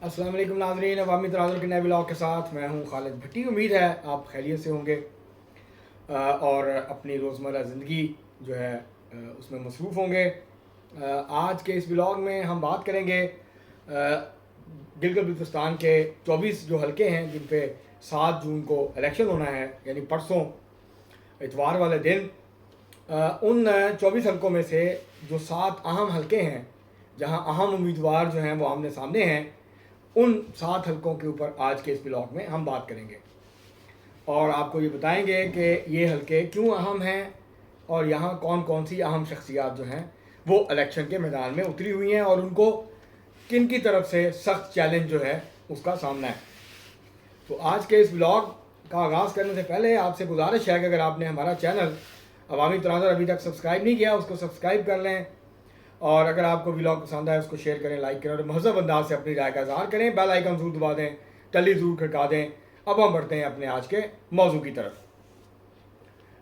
अस्सलाम वालेकुम नाज़रीन, अवामी तराजुल के नए ब्लॉग के साथ मैं हूं खालिद भट्टी। उम्मीद है आप खैरियत से होंगे और अपनी रोज़मर्रा ज़िंदगी जो है उसमें मसरूफ़ होंगे। आज के इस ब्लॉग में हम बात करेंगे गिलगित बल्तिस्तान के 24 जो हलके हैं जिन पे 7 जून को इलेक्शन होना है, यानी परसों इतवार वाले दिन। उन 24 हलकों में से जो 7 अहम हलके हैं जहां अहम उम्मीदवार जो हैं वो आमने सामने हैं, उन 7 हलकों के ऊपर आज के इस ब्लॉग में हम बात करेंगे और आपको ये बताएंगे कि ये हलके क्यों अहम हैं और यहाँ कौन कौन सी अहम शख्सियात जो हैं वो इलेक्शन के मैदान में उतरी हुई हैं और उनको किन की तरफ से सख्त चैलेंज जो है उसका सामना है। तो आज के इस ब्लॉग का आगाज़ करने से पहले आपसे गुजारिश है कि अगर आपने हमारा चैनल अवामी तनाज़ुर अभी तक सब्सक्राइब नहीं किया, उसको सब्सक्राइब कर लें और अगर आपको व्लॉग पसंद आए उसको शेयर करें, लाइक करें और महज़ब अंदाज से अपनी राय का इज़हार करें। बेल आइकन ज़रूर दबा दें, टली ज़रूर खड़का दें। अब हम बढ़ते हैं अपने आज के मौजू की तरफ।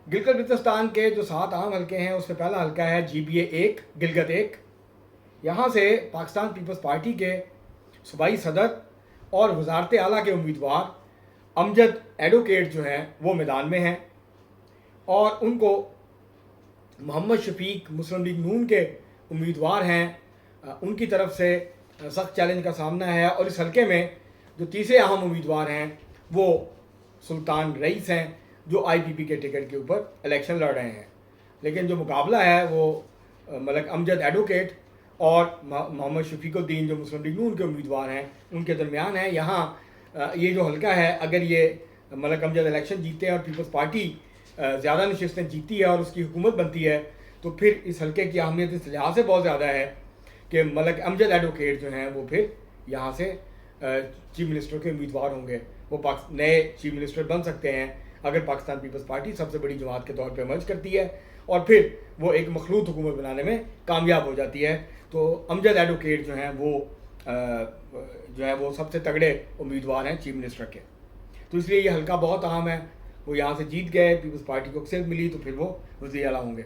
गिलगित बल्तिस्तान के जो 7 अहम हलके हैं उसमें पहला हलका है GBA 1 गिलगित 1। यहाँ से पाकिस्तान पीपल्स पार्टी के सूबाई सदर और वजारत आला के उम्मीदवार अमजद एडवोकेट जो हैं वो मैदान में हैं और उनको मोहम्मद शफीक मुस्लिम लीग नून के उम्मीदवार हैं, उनकी तरफ से सख्त चैलेंज का सामना है। और इस हलके में जो तीसरे अहम उम्मीदवार हैं वो सुल्तान रईस हैं जो IPP के टिकट के ऊपर इलेक्शन लड़ रहे हैं। लेकिन जो मुकाबला है वो मलक अमजद एडवोकेट और मोहम्मद शफीकुद्दीन जो मुस्लिम लीग नून के उम्मीदवार हैं उनके दरमियान है। यहाँ ये जो हलका है, अगर ये मलक अमजद इलेक्शन जीतते हैं और पीपल्स पार्टी ज़्यादा नशिस्तें जीतती है और उसकी हुकूमत बनती है तो फिर इस हलके की अहमियत इस लिहाज से बहुत ज़्यादा है कि मलक अमजद एडवोकेट जो हैं वो फिर यहाँ से चीफ मिनिस्टर के उम्मीदवार होंगे। वो नए चीफ मिनिस्टर बन सकते हैं अगर पाकिस्तान पीपल्स पार्टी सबसे बड़ी जमात के तौर पे मर्ज करती है और फिर वो एक मखलूत हुकूमत बनाने में कामयाब हो जाती है। तो अमजद एडवोकेट जो हैं वो सबसे तगड़े उम्मीदवार हैं चीफ मिनिस्टर के। तो इसलिए ये हलका बहुत अहम है। वो यहाँ से जीत गए, पीपल्स पार्टी को अक्सरियत मिली तो फिर वो वज़ीर आला होंगे।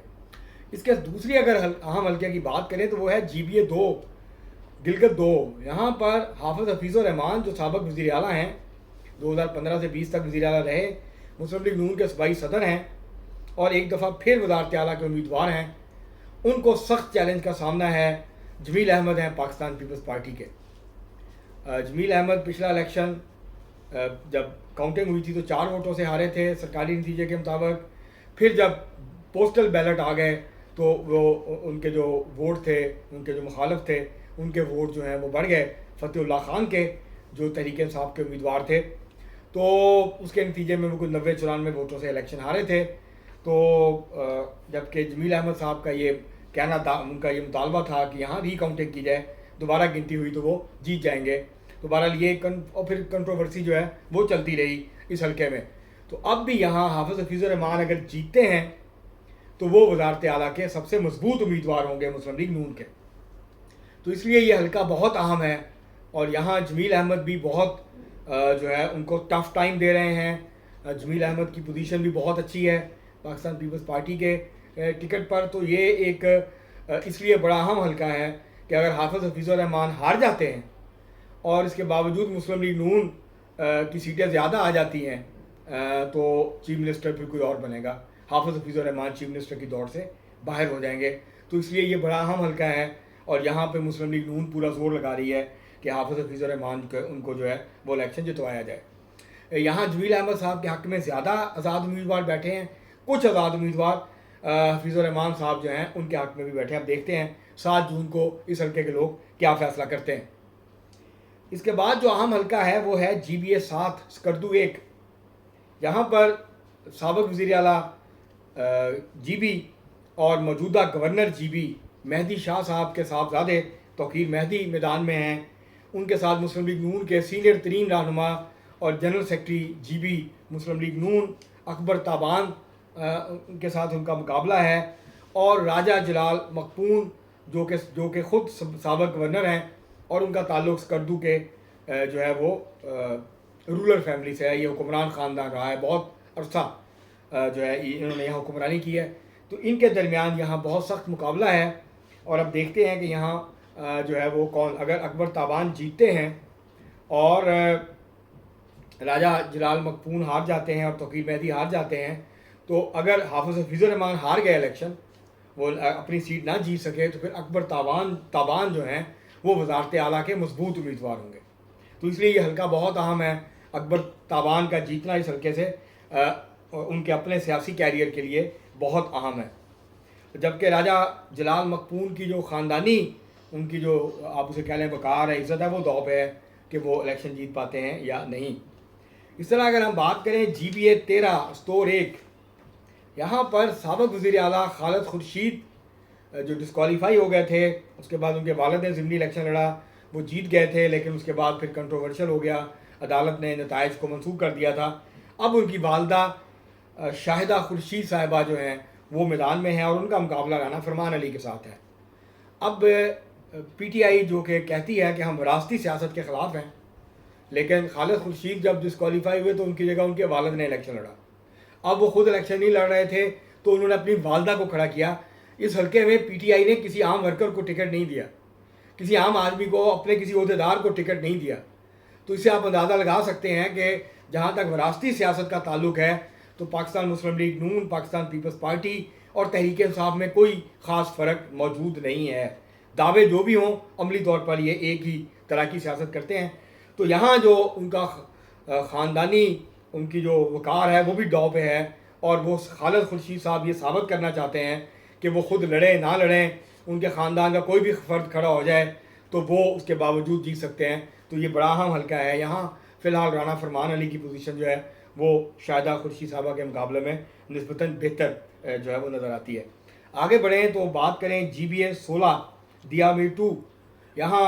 इसके दूसरी अगर अहम हलके की बात करें तो वो है GBA 2 गिलगित 2। यहाँ पर हाफिज़ हफीज़ुर रहमान जो साबिक़ वज़ीर आला हैं, 2015 से 20 तक वज़ीर आला रहे, मुस्लिम लीग नून के सूबाई सदर हैं और एक दफ़ा फिर वज़ारत आला के उम्मीदवार हैं। उनको सख्त चैलेंज का सामना है। जमील अहमद हैं पाकिस्तान पीपल्स पार्टी के। जमील अहमद पिछला इलेक्शन जब काउंटिंग हुई थी तो 4 वोटों से हारे थे सरकारी नतीजे के मुताबिक। फिर जब पोस्टल बैलेट आ गए तो वो उनके जो वोट थे, उनके जो मुखालिफ थे, उनके वोट जो हैं वो बढ़ गए फ़तेहुल्लाह खान के जो तहरीक इंसाफ के उम्मीदवार थे। तो उसके नतीजे में वो कुछ 90-94 वोटों से इलेक्शन हारे थे। तो जबकि जमील अहमद साहब का ये कहना था, उनका ये मुतालबा था कि यहाँ रीकाउंटिंग की जाए, दोबारा गिनती हुई तो वो जीत जाएंगे। तो बहरहाल ये और फिर कंट्रोवर्सी जो है वो चलती रही इस हलके में। तो अब भी यहाँ हाफिज़ हफीज़ुर रहमान अगर जीतते हैं तो वो वज़ारत आला के सबसे मजबूत उम्मीदवार होंगे मुस्लिम लीग नून के। तो इसलिए ये हलका बहुत अहम है और यहाँ जमील अहमद भी बहुत जो है उनको टफ टाइम दे रहे हैं। जमील अहमद की पोजीशन भी बहुत अच्छी है पाकिस्तान पीपल्स पार्टी के टिकट पर। तो ये एक इसलिए बड़ा अहम हलका है कि अगर हाफिज़ हफीज़ुर रहमान हार जाते हैं और इसके बावजूद मुस्लिम लीग नून की सीटें ज़्यादा आ जाती हैं तो चीफ मिनिस्टर फिर कोई और बनेगा। हाफिज़ हफीज़ुर रहमान चीफ मिनिस्टर की दौड़ से बाहर हो जाएंगे। तो इसलिए ये बड़ा अहम हलका है और यहाँ पे मुस्लिम लीग नून पूरा जोर लगा रही है कि हाफिज़ हफीज़ुर रहमान उनको जो है वो इलेक्शन जितवाया जाए। यहाँ जमील अहमद साहब के हक़ में ज़्यादा आज़ाद उम्मीदवार बैठे हैं, कुछ आज़ाद उम्मीदवार हफीज़ुर रहमान साहब जो हैं उनके हक़ में भी बैठे हैं। अब देखते हैं 7 जून को इस हलके के लोग क्या फ़ैसला करते हैं। इसके बाद जो अहम हलका है वो है GBA 7 स्कर्दू 1। यहाँ पर साबिक़ वज़ीर आला GB और मौजूदा गवर्नर GB मेहदी शाह साहब के साहबजादे तौकीर मेहदी मैदान में हैं। उनके साथ मुस्लिम लीग नून के सीनियर तरीन रहनुमा और जनरल सेक्रेटरी GB मुस्लिम लीग नून अकबर ताबान के साथ उनका मुकाबला है और राजा जलाल मकपून जो कि ख़ुद साबिक़ गवर्नर हैं और उनका ताल्लुक़ स्कर्दू के जो है वो रूलर फैमिली से है। ये हुक्मरान ख़ानदान रहा है बहुत अरसा, जो है इन्होंने यहाँ हुक्मरानी की है। तो इनके दरमियान यहाँ बहुत सख्त मुकाबला है और अब देखते हैं कि यहाँ जो है वो कौन, अगर अकबर ताबान जीतते हैं اور راجہ جلال مقپون ہار جاتے ہیں اور توقیر مہدی ہار جاتے ہیں، تو اگر حافظ حفیظ الرحمان ہار گئے الیکشن، وہ اپنی سیٹ نہ جیت سکے، تو پھر اکبر تابان جو ہیں وہ وزارت اعلیٰ کے مضبوط امیدوار ہوں گے۔ تو اس لیے یہ حلقہ بہت اہم ہے، اکبر تابان کا جیتنا اس حلقے سے ان کے اپنے سیاسی کیریئر کے لیے بہت اہم ہے۔ جبکہ راجہ جلال مقپون کی جو خاندانی ان کی جو آپ اسے کہہ لیں وقار ہے، عزت ہے، وہ داؤ پہ ہے کہ وہ الیکشن جیت پاتے ہیں یا نہیں۔ اس طرح اگر ہم بات کریں جی بی اے 13 اسٹور 1، یہاں پر سابق وزیر اعلیٰ خالد خورشید جو ڈسکوالیفائی ہو گئے تھے، اس کے بعد ان کے والد نے ضمنی الیکشن لڑا، وہ جیت گئے تھے، لیکن اس کے بعد پھر کنٹروورشل ہو گیا، عدالت نے نتائج کو منسوخ کر دیا تھا۔ اب ان کی والدہ شاہدہ خورشید صاحبہ جو ہیں وہ میدان میں ہیں، اور ان کا مقابلہ رانا فرمان علی کے ساتھ ہے۔ اب پی ٹی آئی جو کہ کہتی ہے کہ ہم وراثتی سیاست کے خلاف ہیں، لیکن خالد خورشید جب ڈسکوالیفائی ہوئے تو ان کی جگہ ان کے والد نے الیکشن لڑا۔ اب وہ خود الیکشن نہیں لڑ رہے تھے تو انہوں نے اپنی والدہ کو کھڑا کیا۔ اس حلقے میں پی ٹی آئی نے کسی عام ورکر کو ٹکٹ نہیں دیا، کسی عام آدمی کو، اپنے کسی عہدیدار کو ٹکٹ نہیں دیا۔ تو اس سے آپ اندازہ لگا سکتے ہیں کہ جہاں تک وراثتی سیاست کا تعلق ہے تو پاکستان مسلم لیگ نون، پاکستان پیپلز پارٹی اور تحریک انصاف میں کوئی خاص فرق موجود نہیں ہے۔ دعوے جو بھی ہوں، عملی طور پر یہ ایک ہی طرح کی سیاست کرتے ہیں۔ تو یہاں جو ان کا خاندانی ان کی جو وقار ہے وہ بھی داؤ پہ ہے، اور وہ خالد خورشید صاحب یہ ثابت کرنا چاہتے ہیں کہ وہ خود لڑیں نہ لڑیں، ان کے خاندان کا کوئی بھی فرد کھڑا ہو جائے تو وہ اس کے باوجود جیت سکتے ہیں۔ تو یہ بڑا اہم حلقہ ہے۔ یہاں فی الحال رانا فرمان علی کی پوزیشن جو ہے وہ شاہدہ خورشید صاحبہ کے مقابلے میں نسبتاً بہتر جو ہے وہ نظر آتی ہے۔ آگے بڑھیں تو بات کریں جی بی اے 16 دیا میر 2، یہاں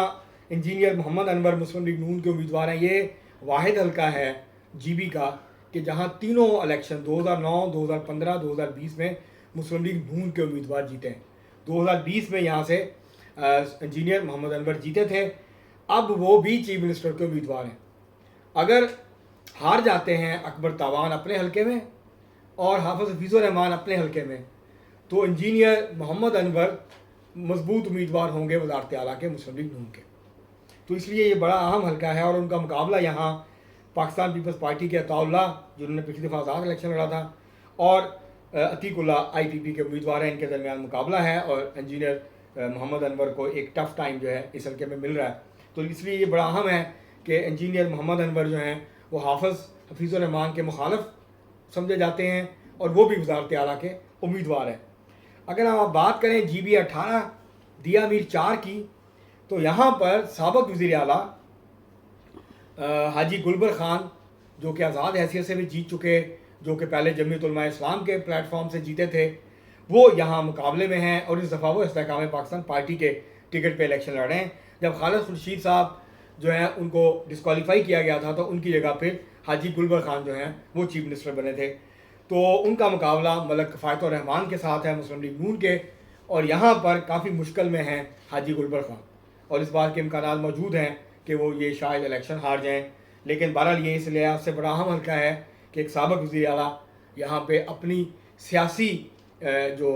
انجینئر محمد انور مسلم لیگ نون کے امیدوار ہیں۔ یہ واحد حلقہ ہے جی بی کا کہ جہاں تینوں الیکشن 2009، 2015، 2020 میں مسلم لیگ نون کے امیدوار جیتے ہیں۔ 2020 میں یہاں سے انجینئر محمد انور جیتے تھے، اب وہ بھی چیف منسٹر کے امیدوار ہیں۔ اگر ہار جاتے ہیں اکبر تاوان اپنے حلقے میں اور حافظ حفیظ الرحمان اپنے حلقے میں، تو انجینئر محمد انور مضبوط امیدوار ہوں گے وزارت اعلیٰ کے مسلم لیگ نون کے۔ تو اس لیے یہ بڑا اہم حلقہ ہے، اور ان کا مقابلہ یہاں پاکستان پیپلز پارٹی کے عطاء اللہ جنہوں نے پچھلی دفعہ آزاد الیکشن لڑا تھا، اور عتیق اللہ آئی پی پی کے امیدوار ہیں، ان کے درمیان مقابلہ ہے، اور انجینئر محمد انور کو ایک ٹف ٹائم جو ہے اس حلقے میں مل رہا ہے۔ تو اس لیے یہ بڑا اہم ہے کہ انجینئر محمد انور جو ہیں وہ حافظ حفیظ الرحمان کے مخالف سمجھے جاتے ہیں، اور وہ بھی وزارت اعلیٰ کے امیدوار ہیں۔ اگر ہم آپ بات کریں جی بی 18 دیا میر 4 کی، تو یہاں پر سابق وزیر اعلیٰ حاجی گلبر خان جو کہ آزاد حیثیت سے بھی جیت چکے، جو کہ پہلے جمعیت علماء اسلام کے پلیٹ فارم سے جیتے تھے، وہ یہاں مقابلے میں ہیں، اور اس دفعہ وہ استحکام پاکستان پارٹی کے ٹکٹ پہ الیکشن لڑ رہے ہیں۔ جب خالد خورشید صاحب جو ہیں ان کو ڈسکوالیفائی کیا گیا تھا تو ان کی جگہ پہ حاجی گلبر خان جو ہیں وہ چیف منسٹر بنے تھے، تو ان کا مقابلہ ملک کفایت الرحمان کے ساتھ ہے مسلم لیگ نون کے، اور یہاں پر کافی مشکل میں ہیں حاجی گلبر خان، اور اس بات کے امکانات موجود ہیں کہ وہ یہ شاید الیکشن ہار جائیں۔ لیکن بہرحال یہ اس لحاظ سے بڑا اہم حلقہ ہے کہ ایک سابق وزیر اعلیٰ یہاں پہ اپنی سیاسی جو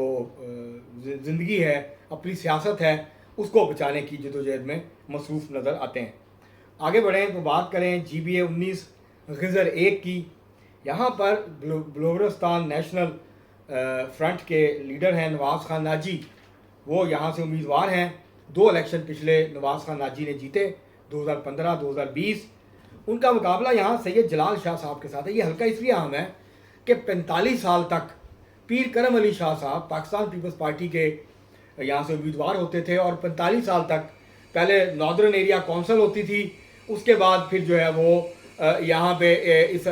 زندگی ہے، اپنی سیاست ہے، اس کو بچانے کی جدوجہد میں مصروف نظر آتے ہیں۔ آگے بڑھیں تو بات کریں جی بی اے 19 غزر 1 کی۔ یہاں پر بلوچستان نیشنل فرنٹ کے لیڈر ہیں نواز خان ناجی، وہ یہاں سے امیدوار ہیں۔ 2 الیکشن پچھلے نواز خان ناجی نے جیتے، 2015، 2020۔ ان کا مقابلہ یہاں سید جلال شاہ صاحب کے ساتھ ہے۔ یہ حلقہ اس لیے اہم ہے کہ 45 سال تک پیر کرم علی شاہ صاحب پاکستان پیپلز پارٹی کے یہاں سے امیدوار ہوتے تھے، اور 45 سال تک پہلے ناردرن ایریا کونسل ہوتی تھی، اس کے بعد پھر جو ہے وہ یہاں پہ اس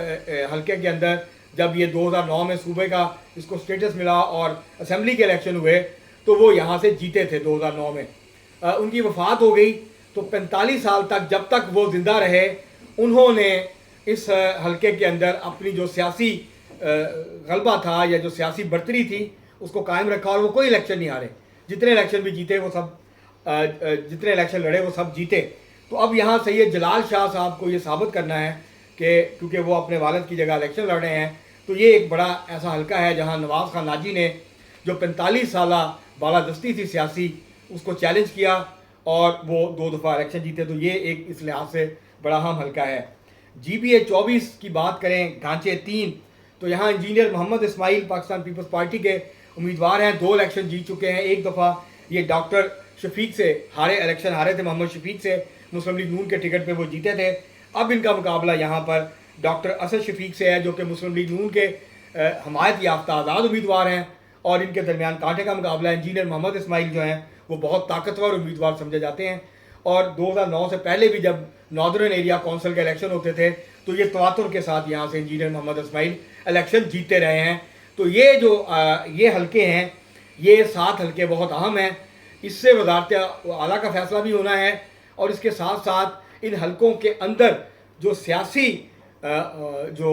حلقے کے اندر جب یہ 2009 میں صوبے کا اس کو سٹیٹس ملا اور اسمبلی کے الیکشن ہوئے تو وہ یہاں سے جیتے تھے 2009 میں۔ ان کی وفات ہو گئی، تو 45 سال تک جب تک وہ زندہ رہے انہوں نے اس حلقے کے اندر اپنی جو سیاسی غلبہ تھا یا جو سیاسی برتری تھی اس کو قائم رکھا، اور وہ کوئی الیکشن نہیں ہارے، جتنے الیکشن بھی جیتے وہ سب جتنے الیکشن لڑے وہ سب جیتے۔ تو اب یہاں سید جلال شاہ صاحب کو یہ ثابت کرنا ہے کہ کیونکہ وہ اپنے والد کی جگہ الیکشن لڑ رہے ہیں، تو یہ ایک بڑا ایسا حلقہ ہے جہاں نواز خان ناجی نے جو 45 سالہ بالادستی تھی سیاسی اس کو چیلنج کیا، اور وہ 2 دفعہ الیکشن جیتے۔ تو یہ ایک اس لحاظ سے बड़ा अहम हल्का है। GBA 24 की बात करें, ढांचे 3, तो यहाँ इंजीनियर मोहम्मद इस्माइल पाकिस्तान पीपल्स पार्टी के उम्मीदवार हैं, 2 इलेक्शन जीत चुके हैं। एक दफ़ा ये डॉक्टर शफीक से इलेक्शन हारे थे, मोहम्मद शफीक से, मुस्लिम लीग नून के टिकट पे वो जीते थे। अब इनका मुकाबला यहाँ पर डॉक्टर असद शफीक से है, जो कि मुस्लिम लीग नून के हमायत याफ्ता आज़ाद उम्मीदवार हैं, और इनके दरमियान कांटे का मुकाबला है। इंजीनियर मोहम्मद इस्माइल जो हैं वो बहुत ताकतवर उम्मीदवार समझे जाते हैं, और 2009 से पहले भी जब नॉर्दर्न एरिया कौंसिल के इलेक्शन होते थे तो ये तवातुर के साथ यहाँ से इंजीनियर मोहम्मद इस्माइल इलेक्शन जीतते रहे हैं। तो ये जो ये हलके हैं, ये 7 हलके बहुत अहम हैं। इससे वज़ारत आला का फैसला भी होना है, और इसके साथ साथ इन हलकों के अंदर जो सियासी जो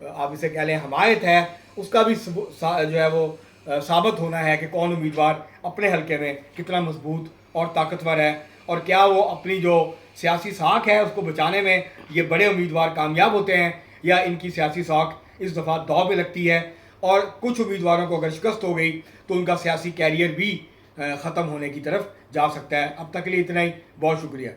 आप इसे कह लें हमायत है, उसका भी जो है वो साबित होना है कि कौन उम्मीदवार अपने हलके में कितना मजबूत और ताकतवर है, और क्या वो अपनी जो सियासी साख है उसको बचाने में ये बड़े उम्मीदवार कामयाब होते हैं, या इनकी सियासी साख इस दफ़ा दांव पे लगती है, और कुछ उम्मीदवारों को अगर शिकस्त हो गई तो उनका सियासी कैरियर भी ख़त्म होने की तरफ जा सकता है। अब तक के लिए इतना ही, बहुत शुक्रिया।